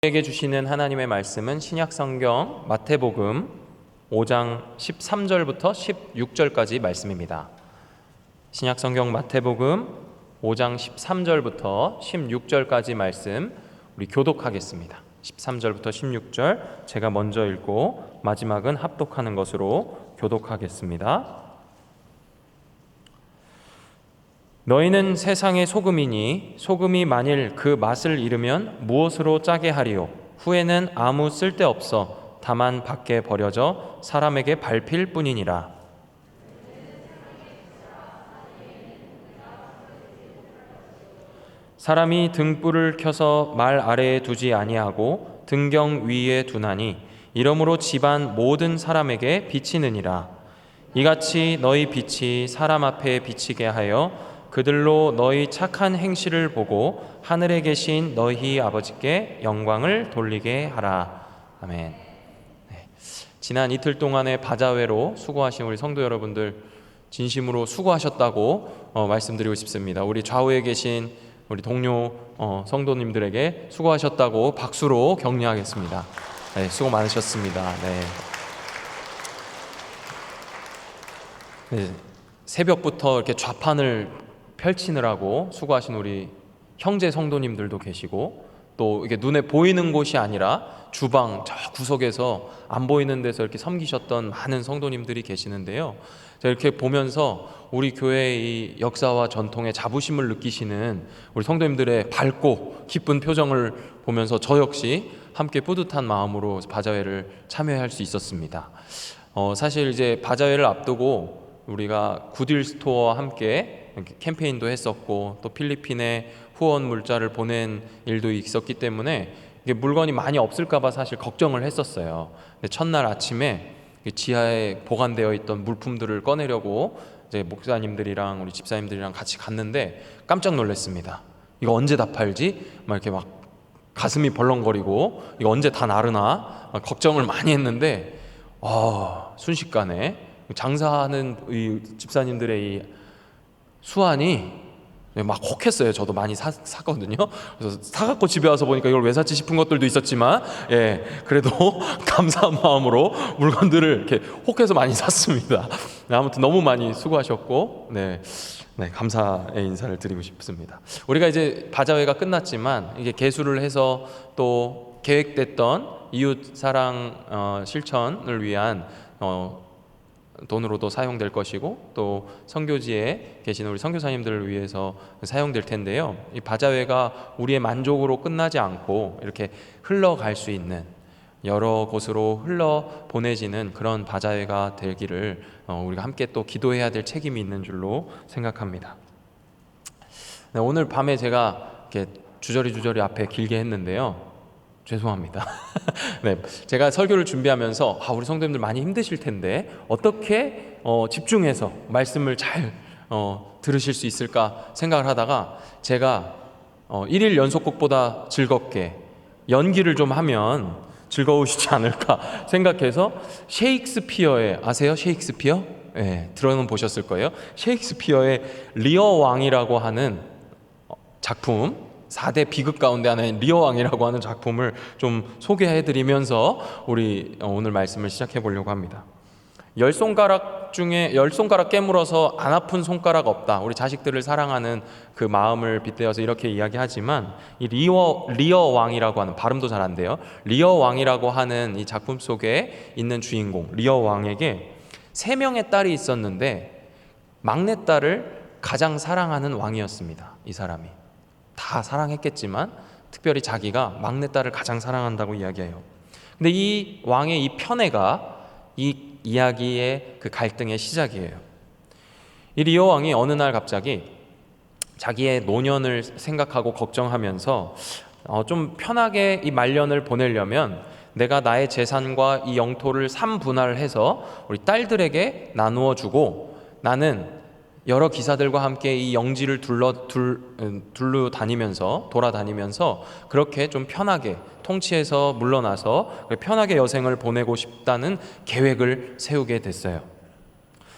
우리에게 주시는 하나님의 말씀은 신약성경 마태복음 5장 13절부터 16절까지 말씀입니다. 신약성경 마태복음 5장 13절부터 16절까지 말씀 우리 교독하겠습니다. 13절부터 16절 제가 먼저 읽고 마지막은 합독하는 것으로 교독하겠습니다. 너희는 세상의 소금이니 소금이 만일 그 맛을 잃으면 무엇으로 짜게 하리요? 후에는 아무 쓸데없어 다만 밖에 버려져 사람에게 밟힐 뿐이니라. 사람이 등불을 켜서 말 아래에 두지 아니하고 등경 위에 두나니 이러므로 집안 모든 사람에게 비치느니라. 이같이 너희 빛이 사람 앞에 비치게 하여 그들로 너희 착한 행실을 보고 하늘에 계신 너희 아버지께 영광을 돌리게 하라. 아멘. 네. 지난 이틀 동안의 바자회로 수고하신 우리 성도 여러분들 진심으로 수고하셨다고 말씀드리고 싶습니다. 우리 좌우에 계신 우리 동료 성도님들에게 수고하셨다고 박수로 격려하겠습니다. 네, 수고 많으셨습니다. 네, 새벽부터 이렇게 좌판을 펼치느라고 수고하신 우리 형제 성도님들도 계시고, 또 이게 눈에 보이는 곳이 아니라 주방 저 구석에서 안 보이는 데서 이렇게 섬기셨던 많은 성도님들이 계시는데요. 제가 이렇게 보면서 우리 교회의 이 역사와 전통의 자부심을 느끼시는 우리 성도님들의 밝고 기쁜 표정을 보면서 저 역시 함께 뿌듯한 마음으로 바자회를 참여할 수 있었습니다. 사실 이제 바자회를 앞두고 우리가 굿윌 스토어와 함께 캠페인도 했었고, 또 필리핀에 후원 물자를 보낸 일도 있었기 때문에 이게 물건이 많이 없을까봐 사실 걱정을 했었어요. 근데 첫날 아침에 지하에 보관되어 있던 물품들을 꺼내려고 이제 목사님들이랑 우리 집사님들이랑 같이 갔는데 깜짝 놀랐습니다. 이거 언제 다 팔지? 막 이렇게 막 가슴이 벌렁거리고 이거 언제 다 나르나 걱정을 많이 했는데 순식간에 장사하는 이 집사님들의 이 수완이 막 혹했어요. 저도 많이 샀거든요. 그래서 사갖고 집에 와서 보니까 이걸 왜 샀지 싶은 것들도 있었지만, 그래도 감사한 마음으로 물건들을 이렇게 혹해서 많이 샀습니다. 아무튼 너무 많이 수고하셨고, 감사의 인사를 드리고 싶습니다. 우리가 이제 바자회가 끝났지만 이게 개수를 해서 또 계획됐던 이웃 사랑 실천을 위한 돈으로도 사용될 것이고, 또 선교지에 계시는 우리 선교사님들을 위해서 사용될 텐데요. 이 바자회가 우리의 만족으로 끝나지 않고 이렇게 흘러갈 수 있는, 여러 곳으로 흘러 보내지는 그런 바자회가 되기를 우리가 함께 또 기도해야 될 책임이 있는 줄로 생각합니다. 오늘 밤에 제가 이렇게 주저리 앞에 길게 했는데요. 죄송합니다. 제가 설교를 준비하면서 우리 성도님들 많이 힘드실 텐데 어떻게 집중해서 말씀을 잘 들으실 수 있을까 생각을 하다가, 제가 1일 연속곡보다 즐겁게 연기를 좀 하면 즐거우시지 않을까 생각해서 셰익스피어의, 아세요? 셰익스피어? 들어는 보셨을 거예요. 셰익스피어의 리어 왕이라고 하는 작품, 4대 비극 가운데 하나인 리어 왕이라고 하는 작품을 좀 소개해드리면서 우리 오늘 말씀을 시작해 보려고 합니다. 10손가락 중에 10손가락 깨물어서 안 아픈 손가락 없다. 우리 자식들을 사랑하는 그 마음을 빗대어서 이렇게 이야기하지만, 이 리어 왕이라고 하는, 발음도 잘 안 돼요. 리어 왕이라고 하는 이 작품 속에 있는 주인공 리어 왕에게 3명의 딸이 있었는데 막내딸을 가장 사랑하는 왕이었습니다. 이 사람이 다 사랑했겠지만 특별히 자기가 막내딸을 가장 사랑한다고 이야기해요. 근데 이 왕의 이 편애가 이 이야기의 그 갈등의 시작이에요. 이 리어 왕이 어느 날 갑자기 자기의 노년을 생각하고 걱정하면서 좀 편하게 이 말년을 보내려면 내가 나의 재산과 이 영토를 3분할을 해서 우리 딸들에게 나누어 주고, 나는 여러 기사들과 함께 이 영지를 돌아다니면서 그렇게 좀 편하게 통치에서 물러나서 편하게 여생을 보내고 싶다는 계획을 세우게 됐어요.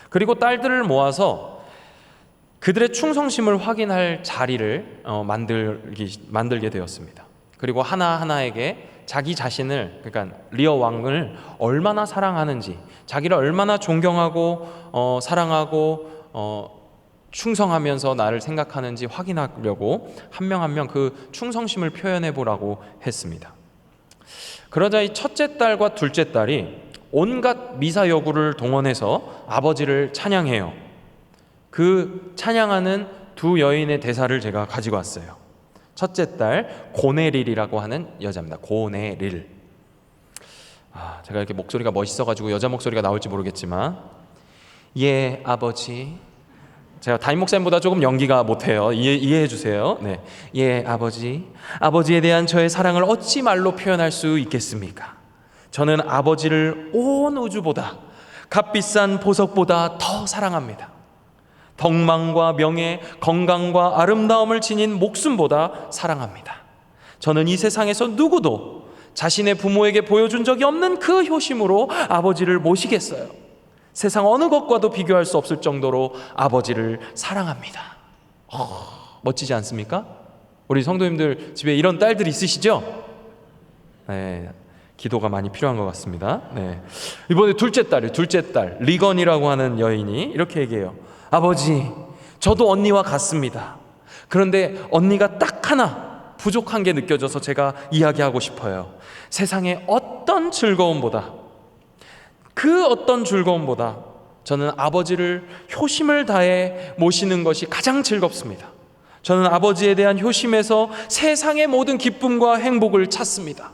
그리고 딸들을 모아서 그들의 충성심을 확인할 자리를 만들게 되었습니다. 그리고 하나하나에게 자기 자신을, 그러니까 리어 왕을 얼마나 사랑하는지, 자기를 얼마나 존경하고 사랑하고 충성하면서 나를 생각하는지 확인하려고 한 명 한 명 그 충성심을 표현해 보라고 했습니다. 그러자 이 첫째 딸과 둘째 딸이 온갖 미사여구를 동원해서 아버지를 찬양해요. 그 찬양하는 두 여인의 대사를 제가 가지고 왔어요. 첫째 딸 고네릴이라고 하는 여자입니다. 고네릴. 제가 이렇게 목소리가 멋있어가지고 여자 목소리가 나올지 모르겠지만, 예 아버지, 제가 담임 목사님보다 조금 연기가 못해요. 이해해 주세요. 네. 예 아버지, 아버지에 대한 저의 사랑을 어찌 말로 표현할 수 있겠습니까? 저는 아버지를 온 우주보다, 값비싼 보석보다 더 사랑합니다. 덕망과 명예, 건강과 아름다움을 지닌 목숨보다 사랑합니다. 저는 이 세상에서 누구도 자신의 부모에게 보여준 적이 없는 그 효심으로 아버지를 모시겠어요. 세상 어느 것과도 비교할 수 없을 정도로 아버지를 사랑합니다. 멋지지 않습니까? 우리 성도님들 집에 이런 딸들 있으시죠? 네, 기도가 많이 필요한 것 같습니다. 네. 이번에 둘째 딸 리건이라고 하는 여인이 이렇게 얘기해요. 아버지, 저도 언니와 같습니다. 그런데 언니가 딱 하나 부족한 게 느껴져서 제가 이야기하고 싶어요. 세상의 어떤 즐거움보다, 그 어떤 즐거움보다 저는 아버지를 효심을 다해 모시는 것이 가장 즐겁습니다. 저는 아버지에 대한 효심에서 세상의 모든 기쁨과 행복을 찾습니다.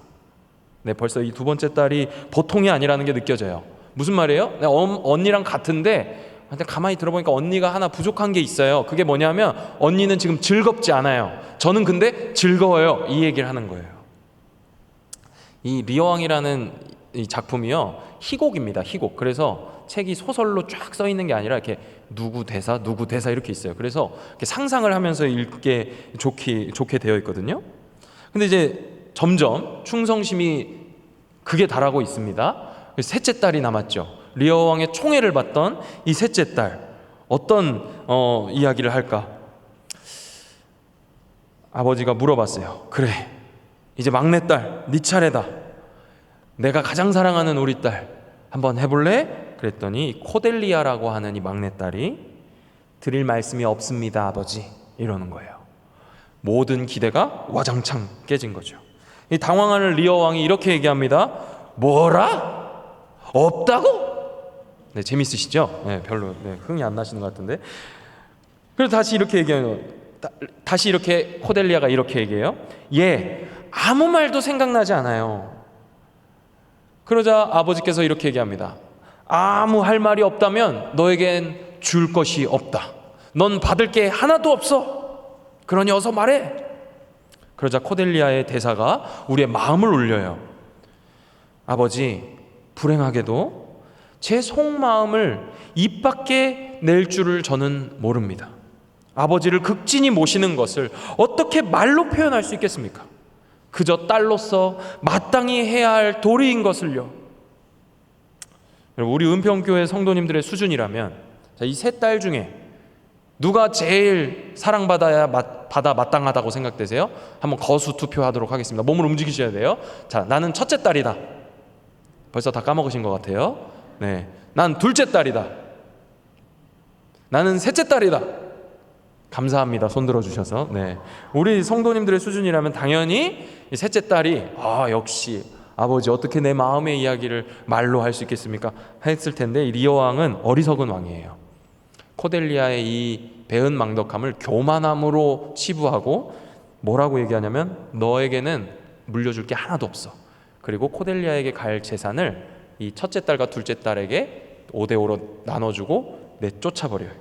네, 벌써 이 두 번째 딸이 보통이 아니라는 게 느껴져요. 무슨 말이에요? 언니랑 같은데 근데 가만히 들어보니까 언니가 하나 부족한 게 있어요. 그게 뭐냐면 언니는 지금 즐겁지 않아요. 저는 근데 즐거워요. 이 얘기를 하는 거예요. 이 리어왕이라는 이 작품이요, 희곡입니다. 희곡. 그래서 책이 소설로 쫙 써 있는 게 아니라 이렇게 누구 대사 이렇게 있어요. 그래서 이렇게 상상을 하면서 읽게 좋게 되어 있거든요. 근데 이제 점점 충성심이 극에 달하고 있습니다. 셋째 딸이 남았죠. 리어 왕의 총애를 받던 이 셋째 딸, 어떤 이야기를 할까? 아버지가 물어봤어요. 그래, 이제 막내딸 네 차례다. 내가 가장 사랑하는 우리 딸 한번 해볼래? 그랬더니 코델리아라고 하는 이 막내딸이 드릴 말씀이 없습니다 아버지, 이러는 거예요. 모든 기대가 와장창 깨진 거죠. 이 당황하는 리어 왕이 이렇게 얘기합니다. 뭐라? 없다고? 네, 재밌으시죠? 네, 별로 흥이 안 나시는 것 같은데. 그래서 다시 이렇게 얘기해요. 다시 이렇게 코델리아가 이렇게 얘기해요. 예, 아무 말도 생각나지 않아요. 그러자 아버지께서 이렇게 얘기합니다. 아무 할 말이 없다면 너에겐 줄 것이 없다. 넌 받을 게 하나도 없어. 그러니 어서 말해. 그러자 코델리아의 대사가 우리의 마음을 울려요. 아버지, 불행하게도 제 속마음을 입 밖에 낼 줄을 저는 모릅니다. 아버지를 극진히 모시는 것을 어떻게 말로 표현할 수 있겠습니까? 그저 딸로서 마땅히 해야 할 도리인 것을요. 우리 은평교회 성도님들의 수준이라면 이 세 딸 중에 누가 제일 받아 마땅하다고 생각되세요? 한번 거수 투표하도록 하겠습니다. 몸을 움직이셔야 돼요. 자, 나는 첫째 딸이다. 벌써 다 까먹으신 것 같아요. 네, 난 둘째 딸이다. 나는 셋째 딸이다. 감사합니다. 손 들어주셔서. 네, 우리 성도님들의 수준이라면 당연히 이 셋째 딸이 역시 아버지 어떻게 내 마음의 이야기를 말로 할 수 있겠습니까? 했을 텐데 이 리어 왕은 어리석은 왕이에요. 코델리아의 이 배은망덕함을 교만함으로 치부하고 뭐라고 얘기하냐면 너에게는 물려줄 게 하나도 없어. 그리고 코델리아에게 갈 재산을 이 첫째 딸과 둘째 딸에게 5대5로 나눠주고 내쫓아버려요.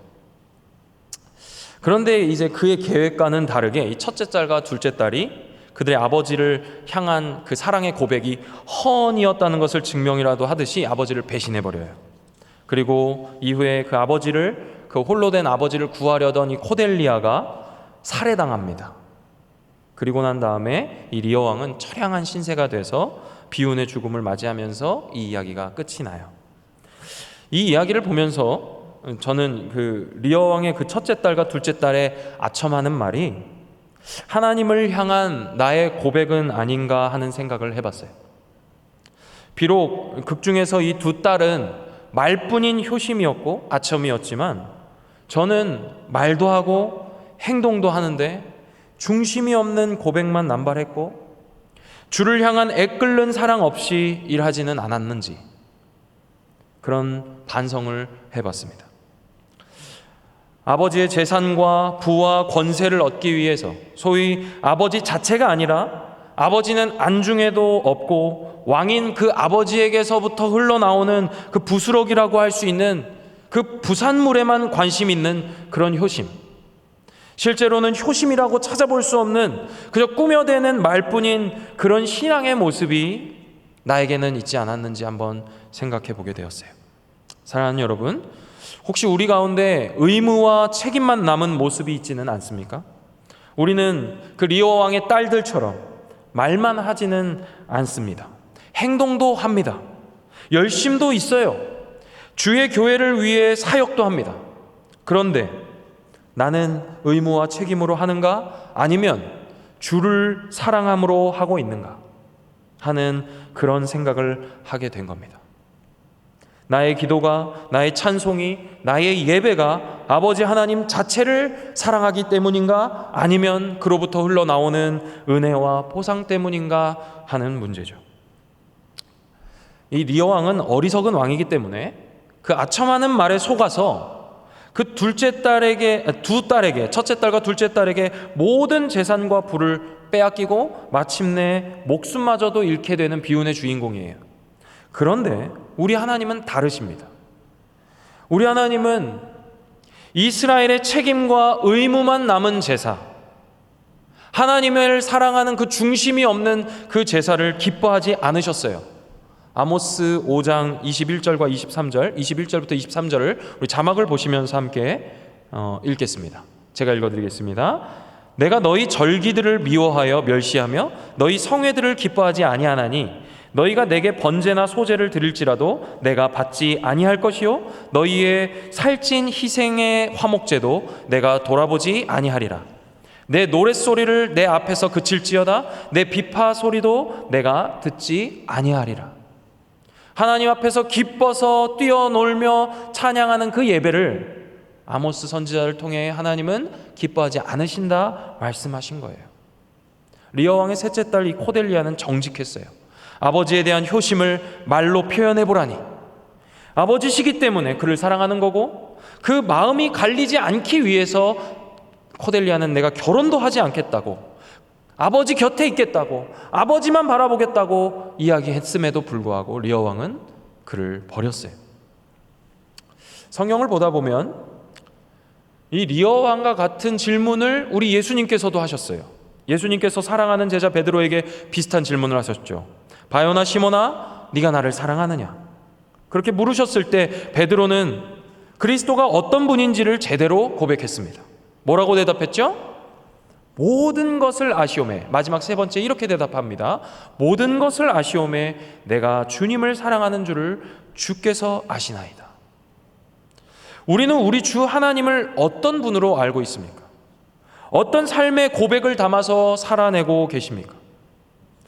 그런데 이제 그의 계획과는 다르게 이 첫째 딸과 둘째 딸이 그들의 아버지를 향한 그 사랑의 고백이 허언이었다는 것을 증명이라도 하듯이 아버지를 배신해버려요. 그리고 이후에 그 홀로 된 아버지를 구하려던 이 코델리아가 살해당합니다. 그리고 난 다음에 이 리어 왕은 처량한 신세가 돼서 비운의 죽음을 맞이하면서 이 이야기가 끝이 나요. 이 이야기를 보면서 저는 그 리어 왕의 그 첫째 딸과 둘째 딸의 아첨하는 말이 하나님을 향한 나의 고백은 아닌가 하는 생각을 해봤어요. 비록 극 중에서 이 두 딸은 말뿐인 효심이었고 아첨이었지만 저는 말도 하고 행동도 하는데 중심이 없는 고백만 남발했고 주를 향한 애끓는 사랑 없이 일하지는 않았는지 그런 반성을 해봤습니다. 아버지의 재산과 부와 권세를 얻기 위해서 소위 아버지 자체가 아니라 아버지는 안중에도 없고 왕인 그 아버지에게서부터 흘러나오는 그 부스러기라고 할 수 있는 그 부산물에만 관심 있는 그런 효심, 실제로는 효심이라고 찾아볼 수 없는 그저 꾸며대는 말뿐인 그런 신앙의 모습이 나에게는 있지 않았는지 한번 생각해 보게 되었어요. 사랑하는 여러분, 혹시 우리 가운데 의무와 책임만 남은 모습이 있지는 않습니까? 우리는 그 리오 왕의 딸들처럼 말만 하지는 않습니다. 행동도 합니다. 열심도 있어요. 주의 교회를 위해 사역도 합니다. 그런데 나는 의무와 책임으로 하는가? 아니면 주를 사랑함으로 하고 있는가? 하는 그런 생각을 하게 된 겁니다. 나의 기도가, 나의 찬송이, 나의 예배가 아버지 하나님 자체를 사랑하기 때문인가? 아니면 그로부터 흘러나오는 은혜와 보상 때문인가? 하는 문제죠. 이 리오 왕은 어리석은 왕이기 때문에 그 아첨하는 말에 속아서 그 두 딸에게, 첫째 딸과 둘째 딸에게 모든 재산과 부를 빼앗기고 마침내 목숨마저도 잃게 되는 비운의 주인공이에요. 그런데 우리 하나님은 다르십니다. 우리 하나님은 이스라엘의 책임과 의무만 남은 제사, 하나님을 사랑하는 그 중심이 없는 그 제사를 기뻐하지 않으셨어요. 아모스 5장 21절과 23절, 21절부터 23절을 우리 자막을 보시면서 함께 읽겠습니다. 제가 읽어드리겠습니다. 내가 너희 절기들을 미워하여 멸시하며 너희 성회들을 기뻐하지 아니하나니 너희가 내게 번제나 소제를 드릴지라도 내가 받지 아니할 것이요 너희의 살찐 희생의 화목제도 내가 돌아보지 아니하리라. 내 노랫소리를 내 앞에서 그칠지어다 내 비파 소리도 내가 듣지 아니하리라. 하나님 앞에서 기뻐서 뛰어놀며 찬양하는 그 예배를 아모스 선지자를 통해 하나님은 기뻐하지 않으신다 말씀하신 거예요. 리어 왕의 셋째 딸 이 코델리아는 정직했어요. 아버지에 대한 효심을 말로 표현해 보라니. 아버지시기 때문에 그를 사랑하는 거고 그 마음이 갈리지 않기 위해서 코델리아는 내가 결혼도 하지 않겠다고, 아버지 곁에 있겠다고, 아버지만 바라보겠다고 이야기했음에도 불구하고 리어 왕은 그를 버렸어요. 성경을 보다 보면 이 리어 왕과 같은 질문을 우리 예수님께서도 하셨어요. 예수님께서 사랑하는 제자 베드로에게 비슷한 질문을 하셨죠. 바요나 시몬아, 네가 나를 사랑하느냐? 그렇게 물으셨을 때 베드로는 그리스도가 어떤 분인지를 제대로 고백했습니다. 뭐라고 대답했죠? 모든 것을 아시오매. 마지막 세 번째 이렇게 대답합니다. 모든 것을 아시오매 내가 주님을 사랑하는 줄을 주께서 아시나이다. 우리는 우리 주 하나님을 어떤 분으로 알고 있습니까? 어떤 삶의 고백을 담아서 살아내고 계십니까?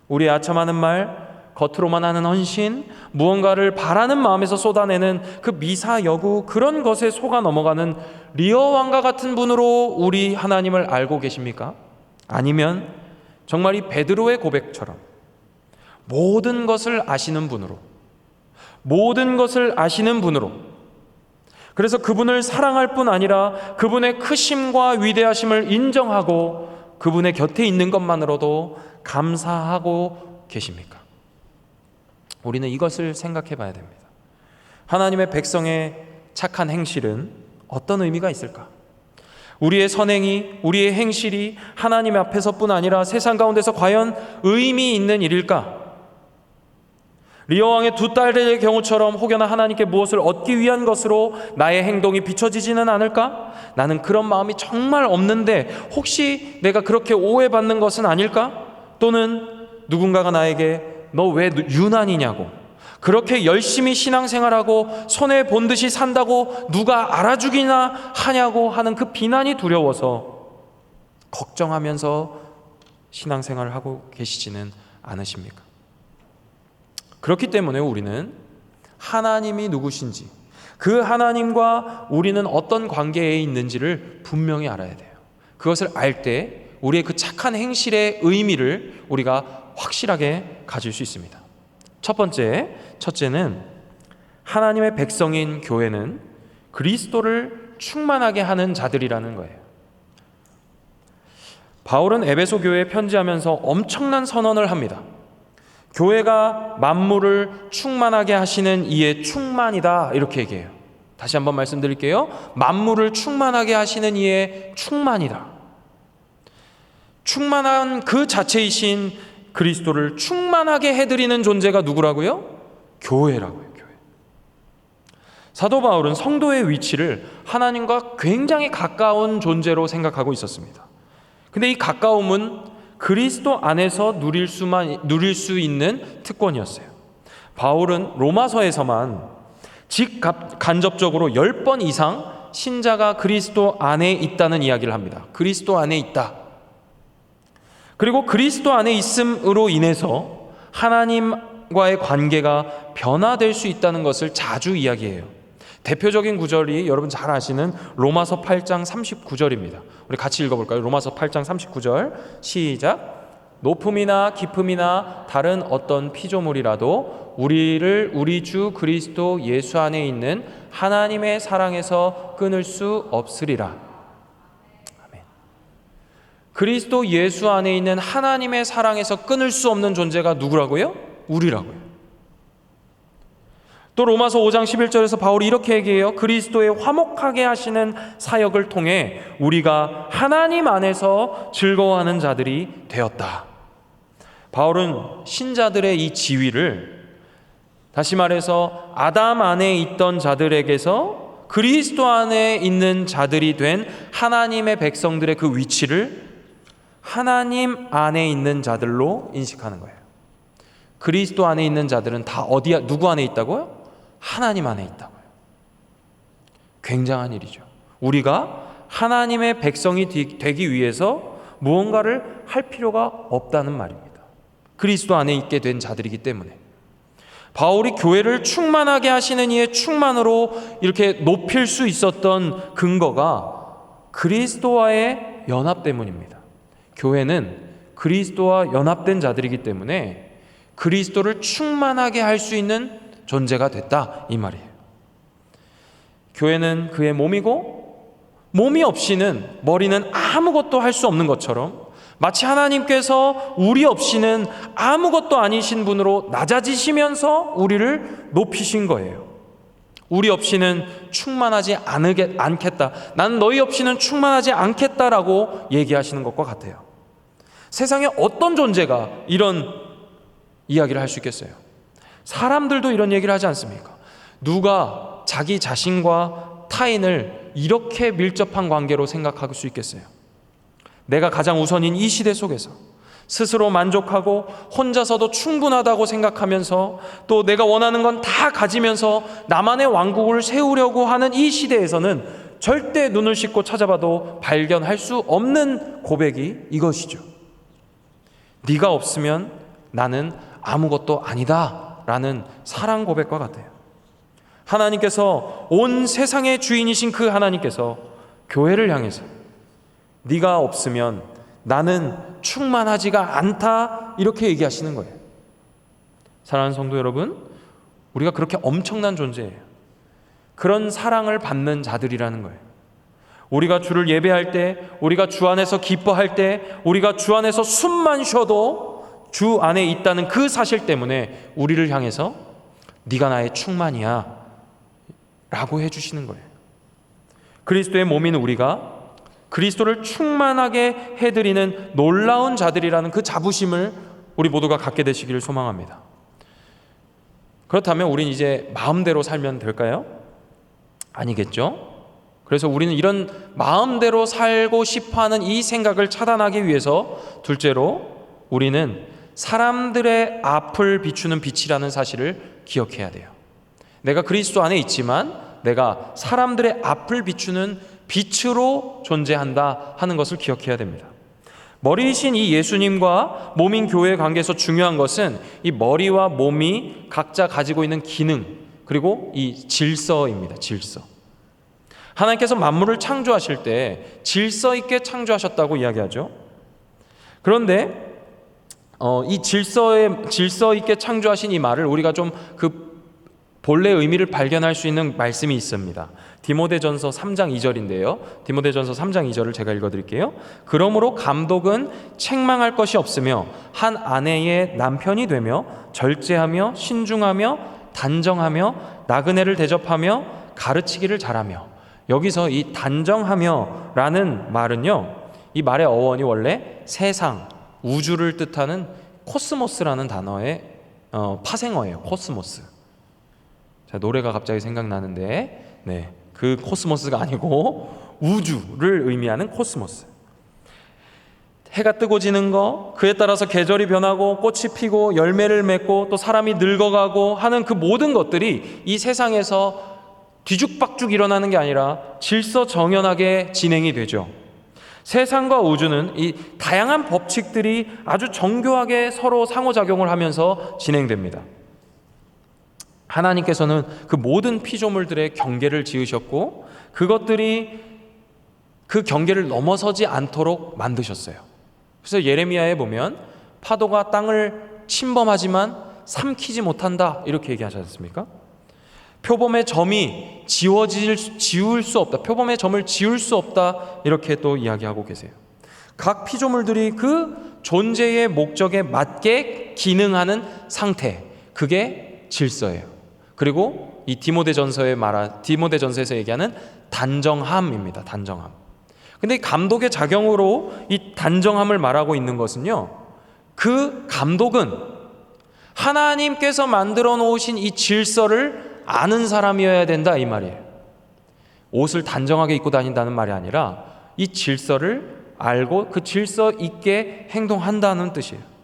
우리의 아첨하는 말, 겉으로만 하는 헌신, 무언가를 바라는 마음에서 쏟아내는 그 미사여구, 그런 것에 속아 넘어가는 리어 왕과 같은 분으로 우리 하나님을 알고 계십니까? 아니면 정말 이 베드로의 고백처럼 모든 것을 아시는 분으로, 모든 것을 아시는 분으로, 그래서 그분을 사랑할 뿐 아니라 그분의 크심과 위대하심을 인정하고 그분의 곁에 있는 것만으로도 감사하고 계십니까? 우리는 이것을 생각해 봐야 됩니다. 하나님의 백성의 착한 행실은 어떤 의미가 있을까? 우리의 선행이, 우리의 행실이 하나님 앞에서뿐 아니라 세상 가운데서 과연 의미 있는 일일까? 리어 왕의 두 딸의 경우처럼 혹여나 하나님께 무엇을 얻기 위한 것으로 나의 행동이 비춰지지는 않을까? 나는 그런 마음이 정말 없는데 혹시 내가 그렇게 오해받는 것은 아닐까? 또는 누군가가 나에게 너 왜 유난이냐고, 그렇게 열심히 신앙생활하고 손해본 듯이 산다고 누가 알아주기나 하냐고 하는 그 비난이 두려워서 걱정하면서 신앙생활을 하고 계시지는 않으십니까? 그렇기 때문에 우리는 하나님이 누구신지, 그 하나님과 우리는 어떤 관계에 있는지를 분명히 알아야 돼요. 그것을 알 때 우리의 그 착한 행실의 의미를 우리가 확실하게 가질 수 있습니다. 첫째는 하나님의 백성인 교회는 그리스도를 충만하게 하는 자들이라는 거예요. 바울은 에베소 교회에 편지하면서 엄청난 선언을 합니다. 교회가 만물을 충만하게 하시는 이의 충만이다, 이렇게 얘기해요. 다시 한번 말씀드릴게요. 만물을 충만하게 하시는 이의 충만이다. 충만한 그 자체이신 그리스도를 충만하게 해드리는 존재가 누구라고요? 교회라고요. 교회. 사도 바울은 성도의 위치를 하나님과 굉장히 가까운 존재로 생각하고 있었습니다. 근데 이 가까움은 그리스도 안에서 누릴 수 있는 특권이었어요. 바울은 로마서에서만 직간접적으로 10번 이상 신자가 그리스도 안에 있다는 이야기를 합니다. 그리스도 안에 있다. 그리고 그리스도 안에 있음으로 인해서 하나님과의 관계가 변화될 수 있다는 것을 자주 이야기해요. 대표적인 구절이 여러분 잘 아시는 로마서 8장 39절입니다. 우리 같이 읽어볼까요? 로마서 8장 39절 시작. 높음이나 깊음이나 다른 어떤 피조물이라도 우리를 우리 주 그리스도 예수 안에 있는 하나님의 사랑에서 끊을 수 없으리라. 그리스도 예수 안에 있는 하나님의 사랑에서 끊을 수 없는 존재가 누구라고요? 우리라고요. 또 로마서 5장 11절에서 바울이 이렇게 얘기해요. 그리스도의 화목하게 하시는 사역을 통해 우리가 하나님 안에서 즐거워하는 자들이 되었다. 바울은 신자들의 이 지위를, 다시 말해서 아담 안에 있던 자들에게서 그리스도 안에 있는 자들이 된 하나님의 백성들의 그 위치를 하나님 안에 있는 자들로 인식하는 거예요. 그리스도 안에 있는 자들은 다 누구 안에 있다고요? 하나님 안에 있다고요. 굉장한 일이죠. 우리가 하나님의 백성이 되기 위해서 무언가를 할 필요가 없다는 말입니다. 그리스도 안에 있게 된 자들이기 때문에. 바울이 교회를 충만하게 하시는 이의 충만으로 이렇게 높일 수 있었던 근거가 그리스도와의 연합 때문입니다. 교회는 그리스도와 연합된 자들이기 때문에 그리스도를 충만하게 할 수 있는 존재가 됐다, 이 말이에요. 교회는 그의 몸이고 몸이 없이는, 머리는 아무것도 할 수 없는 것처럼 마치 하나님께서 우리 없이는 아무것도 아니신 분으로 낮아지시면서 우리를 높이신 거예요. 우리 없이는 충만하지 않겠다. 나는 너희 없이는 충만하지 않겠다라고 얘기하시는 것과 같아요. 세상에 어떤 존재가 이런 이야기를 할 수 있겠어요? 사람들도 이런 얘기를 하지 않습니까? 누가 자기 자신과 타인을 이렇게 밀접한 관계로 생각할 수 있겠어요? 내가 가장 우선인 이 시대 속에서 스스로 만족하고 혼자서도 충분하다고 생각하면서 또 내가 원하는 건 다 가지면서 나만의 왕국을 세우려고 하는 이 시대에서는 절대 눈을 씻고 찾아봐도 발견할 수 없는 고백이 이것이죠. 네가 없으면 나는 아무것도 아니다 라는 사랑 고백과 같아요. 하나님께서, 온 세상의 주인이신 그 하나님께서 교회를 향해서 네가 없으면 나는 충만하지가 않다, 이렇게 얘기하시는 거예요. 사랑하는 성도 여러분, 우리가 그렇게 엄청난 존재예요. 그런 사랑을 받는 자들이라는 거예요. 우리가 주를 예배할 때, 우리가 주 안에서 기뻐할 때, 우리가 주 안에서 숨만 쉬어도 주 안에 있다는 그 사실 때문에 우리를 향해서 네가 나의 충만이야 라고 해주시는 거예요. 그리스도의 몸인 우리가 그리스도를 충만하게 해드리는 놀라운 자들이라는 그 자부심을 우리 모두가 갖게 되시기를 소망합니다. 그렇다면 우린 이제 마음대로 살면 될까요? 아니겠죠? 그래서 우리는 이런 마음대로 살고 싶어하는 이 생각을 차단하기 위해서 둘째로 우리는 사람들의 앞을 비추는 빛이라는 사실을 기억해야 돼요. 내가 그리스도 안에 있지만 내가 사람들의 앞을 비추는 빛으로 존재한다 하는 것을 기억해야 됩니다. 머리이신 이 예수님과 몸인 교회의 관계에서 중요한 것은 이 머리와 몸이 각자 가지고 있는 기능, 그리고 이 질서입니다. 질서. 하나님께서 만물을 창조하실 때 질서 있게 창조하셨다고 이야기하죠. 그런데 이 질서 있게 창조하신 이 말을 우리가 좀 그 본래 의미를 발견할 수 있는 말씀이 있습니다. 디모데전서 3장 2절인데요. 디모데전서 3장 2절을 제가 읽어드릴게요. 그러므로 감독은 책망할 것이 없으며 한 아내의 남편이 되며 절제하며 신중하며 단정하며 나그네를 대접하며 가르치기를 잘하며. 여기서 이 단정하며라는 말은요, 이 말의 어원이 원래 세상, 우주를 뜻하는 코스모스라는 단어의 파생어예요. 코스모스. 자, 노래가 갑자기 생각나는데, 네, 그 코스모스가 아니고 우주를 의미하는 코스모스. 해가 뜨고 지는 거, 그에 따라서 계절이 변하고 꽃이 피고 열매를 맺고 또 사람이 늙어가고 하는 그 모든 것들이 이 세상에서 뒤죽박죽 일어나는 게 아니라 질서정연하게 진행이 되죠. 세상과 우주는 이 다양한 법칙들이 아주 정교하게 서로 상호작용을 하면서 진행됩니다. 하나님께서는 그 모든 피조물들의 경계를 지으셨고 그것들이 그 경계를 넘어서지 않도록 만드셨어요. 그래서 예레미야에 보면 파도가 땅을 침범하지만 삼키지 못한다 이렇게 얘기하지 않습니까? 표범의 점이 지울 수 없다. 표범의 점을 지울 수 없다. 이렇게 또 이야기하고 계세요. 각 피조물들이 그 존재의 목적에 맞게 기능하는 상태, 그게 질서예요. 그리고 이 디모데전서에서 얘기하는 단정함입니다. 단정함. 근데 이 감독의 작용으로 이 단정함을 말하고 있는 것은요, 그 감독은 하나님께서 만들어 놓으신 이 질서를 아는 사람이어야 된다 이 말이에요. 옷을 단정하게 입고 다닌다는 말이 아니라 이 질서를 알고 그 질서 있게 행동한다는 뜻이에요.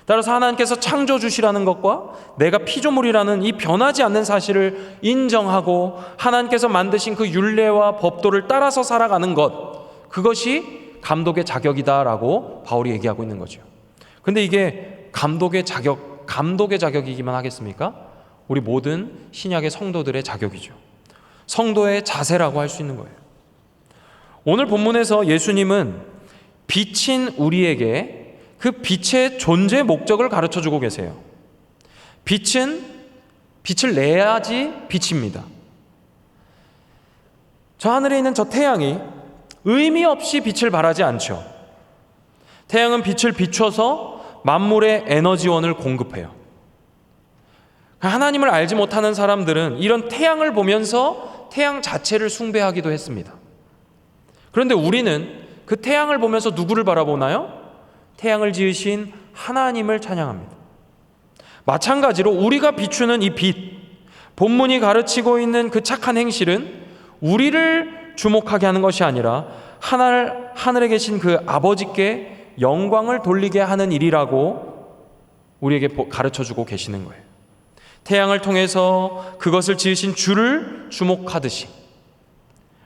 따라서 하나님께서 창조주시라는 것과 내가 피조물이라는 이 변하지 않는 사실을 인정하고 하나님께서 만드신 그 율례와 법도를 따라서 살아가는 것, 그것이 감독의 자격이다라고 바울이 얘기하고 있는 거죠. 근데 이게 감독의 자격이기만 하겠습니까? 우리 모든 신약의 성도들의 자격이죠. 성도의 자세라고 할 수 있는 거예요. 오늘 본문에서 예수님은 빛인 우리에게 그 빛의 존재 목적을 가르쳐주고 계세요. 빛은 빛을 내야지 빛입니다. 저 하늘에 있는 저 태양이 의미 없이 빛을 발하지 않죠. 태양은 빛을 비춰서 만물의 에너지원을 공급해요. 하나님을 알지 못하는 사람들은 이런 태양을 보면서 태양 자체를 숭배하기도 했습니다. 그런데 우리는 그 태양을 보면서 누구를 바라보나요? 태양을 지으신 하나님을 찬양합니다. 마찬가지로 우리가 비추는 이 빛, 본문이 가르치고 있는 그 착한 행실은 우리를 주목하게 하는 것이 아니라 하늘에 계신 그 아버지께 영광을 돌리게 하는 일이라고 우리에게 가르쳐주고 계시는 거예요. 태양을 통해서 그것을 지으신 주를 주목하듯이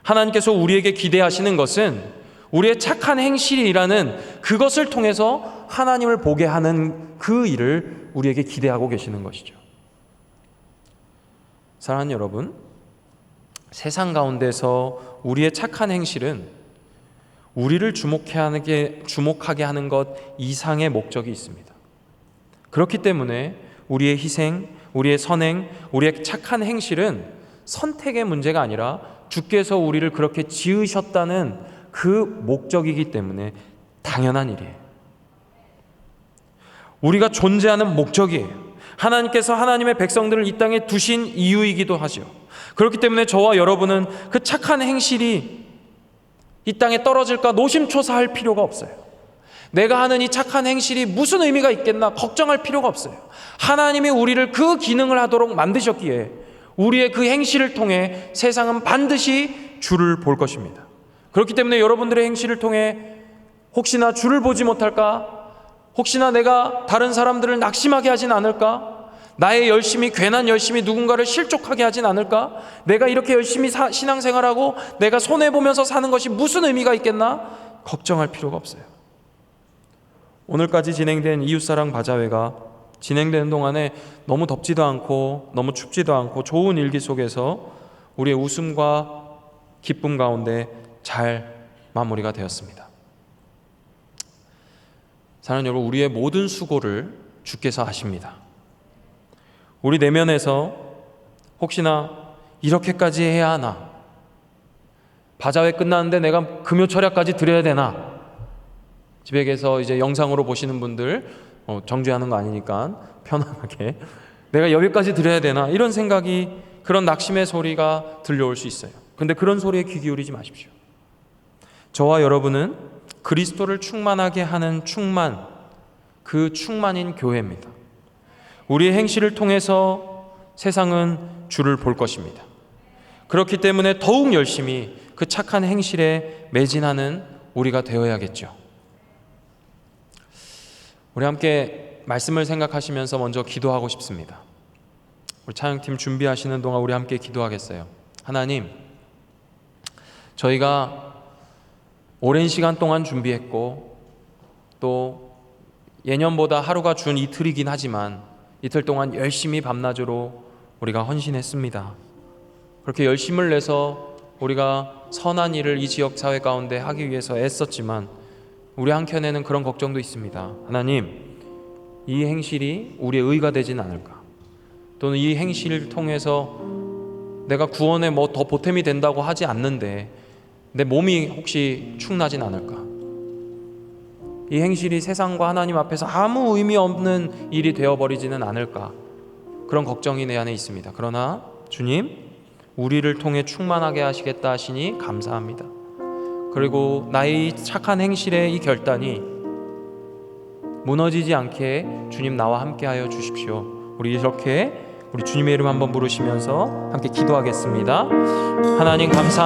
하나님께서 우리에게 기대하시는 것은 우리의 착한 행실이라는 그것을 통해서 하나님을 보게 하는 그 일을 우리에게 기대하고 계시는 것이죠. 사랑하는 여러분, 세상 가운데서 우리의 착한 행실은 우리를 주목하게 하는 것 이상의 목적이 있습니다. 그렇기 때문에 우리의 희생, 우리의 선행, 우리의 착한 행실은 선택의 문제가 아니라 주께서 우리를 그렇게 지으셨다는 그 목적이기 때문에 당연한 일이에요. 우리가 존재하는 목적이에요. 하나님께서 하나님의 백성들을 이 땅에 두신 이유이기도 하죠. 그렇기 때문에 저와 여러분은 그 착한 행실이 이 땅에 떨어질까 노심초사할 필요가 없어요. 내가 하는 이 착한 행실이 무슨 의미가 있겠나 걱정할 필요가 없어요. 하나님이 우리를 그 기능을 하도록 만드셨기에 우리의 그 행실을 통해 세상은 반드시 주를 볼 것입니다. 그렇기 때문에 여러분들의 행실을 통해 혹시나 주를 보지 못할까? 혹시나 내가 다른 사람들을 낙심하게 하진 않을까? 나의 열심이 괜한 열심이 누군가를 실족하게 하진 않을까? 내가 이렇게 열심히 신앙생활하고 내가 손해보면서 사는 것이 무슨 의미가 있겠나? 걱정할 필요가 없어요. 오늘까지 진행된 이웃사랑 바자회가 진행되는 동안에 너무 덥지도 않고 너무 춥지도 않고 좋은 일기 속에서 우리의 웃음과 기쁨 가운데 잘 마무리가 되었습니다. 사랑하는 여러분, 우리의 모든 수고를 주께서 아십니다. 우리 내면에서 혹시나 이렇게까지 해야 하나, 바자회 끝났는데 내가 금요 철야까지 드려야 되나, 집에 계서 이제 영상으로 보시는 분들 정죄하는 거 아니니까 편안하게 내가 여기까지 드려야 되나, 이런 생각이, 그런 낙심의 소리가 들려올 수 있어요. 근데 그런 소리에 귀 기울이지 마십시오. 저와 여러분은 그리스도를 충만하게 하는 충만, 그 충만인 교회입니다. 우리의 행실을 통해서 세상은 주를 볼 것입니다. 그렇기 때문에 더욱 열심히 그 착한 행실에 매진하는 우리가 되어야겠죠. 우리 함께 말씀을 생각하시면서 먼저 기도하고 싶습니다. 우리 찬양팀 준비하시는 동안 우리 함께 기도하겠어요. 하나님, 저희가 오랜 시간 동안 준비했고 또 예년보다 하루가 준 이틀이긴 하지만 이틀 동안 열심히 밤낮으로 우리가 헌신했습니다. 그렇게 열심을 내서 우리가 선한 일을 이 지역 사회 가운데 하기 위해서 애썼지만 우리 한켠에는 그런 걱정도 있습니다. 하나님, 이 행실이 우리의 의가 되지는 않을까, 또는 이 행실을 통해서 내가 구원에 뭐 더 보탬이 된다고 하지 않는데 내 몸이 혹시 축나진 않을까, 이 행실이 세상과 하나님 앞에서 아무 의미 없는 일이 되어버리지는 않을까, 그런 걱정이 내 안에 있습니다. 그러나 주님, 우리를 통해 충만하게 하시겠다 하시니 감사합니다. 그리고 나의 착한 행실의 이 결단이 무너지지 않게 주님 나와 함께 하여 주십시오. 우리 이렇게 우리 주님의 이름 한번 부르시면서 함께 기도하겠습니다. 하나님 감사합니다.